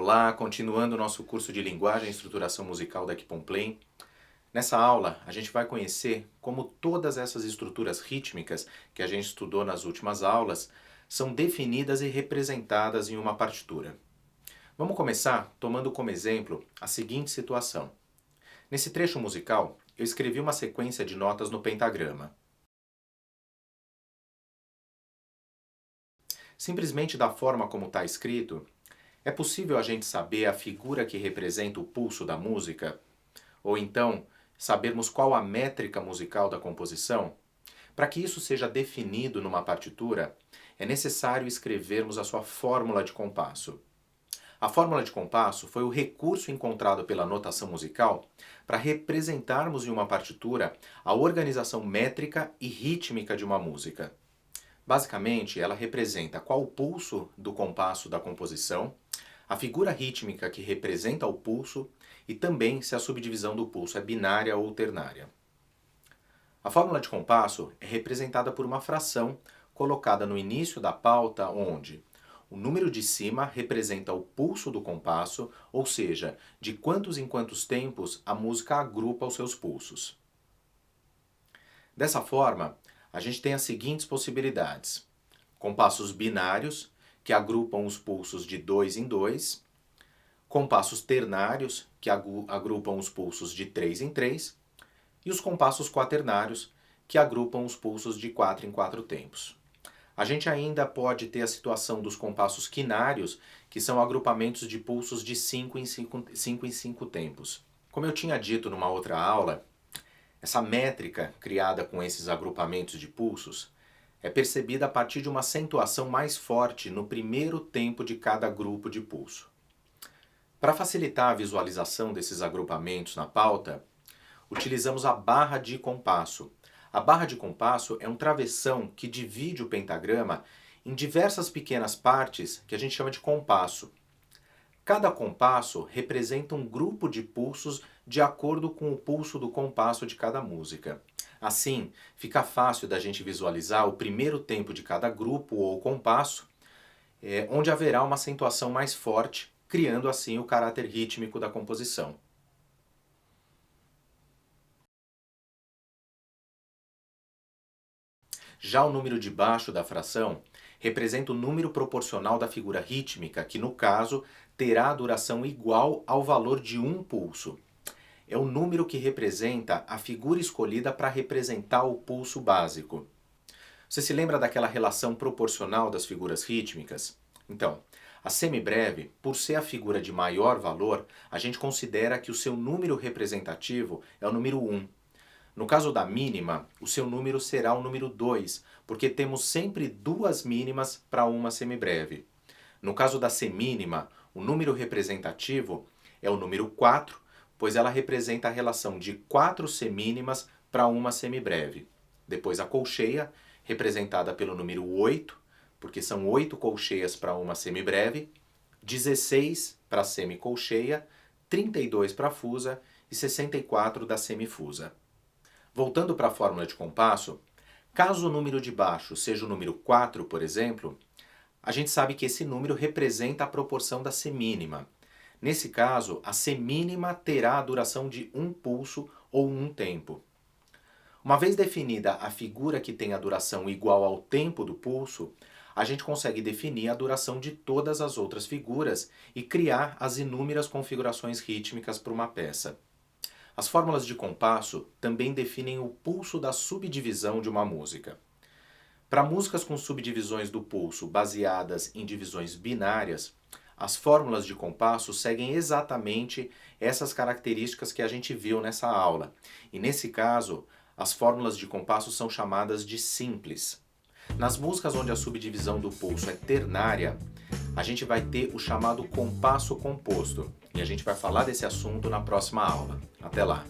Olá, continuando o nosso curso de Linguagem e Estruturação Musical da Equiponplay. Nessa aula, a gente vai conhecer como todas essas estruturas rítmicas que a gente estudou nas últimas aulas são definidas e representadas em uma partitura. Vamos começar tomando como exemplo a seguinte situação. Nesse trecho musical, eu escrevi uma sequência de notas no pentagrama. Simplesmente da forma como está escrito, é possível a gente saber a figura que representa o pulso da música? Ou então, sabermos qual a métrica musical da composição? Para que isso seja definido numa partitura, é necessário escrevermos a sua fórmula de compasso. A fórmula de compasso foi o recurso encontrado pela notação musical para representarmos em uma partitura a organização métrica e rítmica de uma música. Basicamente, ela representa qual o pulso do compasso da composição, a figura rítmica que representa o pulso e também se a subdivisão do pulso é binária ou ternária. A fórmula de compasso é representada por uma fração colocada no início da pauta onde o número de cima representa o pulso do compasso, ou seja, de quantos em quantos tempos a música agrupa os seus pulsos. Dessa forma, a gente tem as seguintes possibilidades: compassos binários, que agrupam os pulsos de 2 em 2, compassos ternários, que agrupam os pulsos de 3 em 3, e os compassos quaternários, que agrupam os pulsos de 4 em 4 tempos. A gente ainda pode ter a situação dos compassos quinários, que são agrupamentos de pulsos de 5 em 5 tempos. Como eu tinha dito numa outra aula, essa métrica criada com esses agrupamentos de pulsos é percebida a partir de uma acentuação mais forte no primeiro tempo de cada grupo de pulso. Para facilitar a visualização desses agrupamentos na pauta, utilizamos a barra de compasso. A barra de compasso é um travessão que divide o pentagrama em diversas pequenas partes que a gente chama de compasso. Cada compasso representa um grupo de pulsos de acordo com o pulso do compasso de cada música. Assim, fica fácil da gente visualizar o primeiro tempo de cada grupo ou compasso, onde haverá uma acentuação mais forte, criando assim o caráter rítmico da composição. Já o número de baixo da fração representa o número proporcional da figura rítmica, que no caso terá a duração igual ao valor de um pulso. É o número que representa a figura escolhida para representar o pulso básico. Você se lembra daquela relação proporcional das figuras rítmicas? Então, a semibreve, por ser a figura de maior valor, a gente considera que o seu número representativo é o número 1. No caso da mínima, o seu número será o número 2, porque temos sempre duas mínimas para uma semibreve. No caso da semínima, o número representativo é o número 4, pois ela representa a relação de 4 semínimas para uma semibreve. Depois a colcheia, representada pelo número 8, porque são 8 colcheias para uma semibreve, 16 para a semicolcheia, 32 para a fusa e 64 da semifusa. Voltando para a fórmula de compasso, caso o número de baixo seja o número 4, por exemplo, a gente sabe que esse número representa a proporção da semínima. Nesse caso, a semínima terá a duração de um pulso ou um tempo. Uma vez definida a figura que tem a duração igual ao tempo do pulso, a gente consegue definir a duração de todas as outras figuras e criar as inúmeras configurações rítmicas para uma peça. As fórmulas de compasso também definem o pulso da subdivisão de uma música. Para músicas com subdivisões do pulso baseadas em divisões binárias, as fórmulas de compasso seguem exatamente essas características que a gente viu nessa aula. E nesse caso, as fórmulas de compasso são chamadas de simples. Nas músicas onde a subdivisão do pulso é ternária, a gente vai ter o chamado compasso composto. E a gente vai falar desse assunto na próxima aula. Até lá!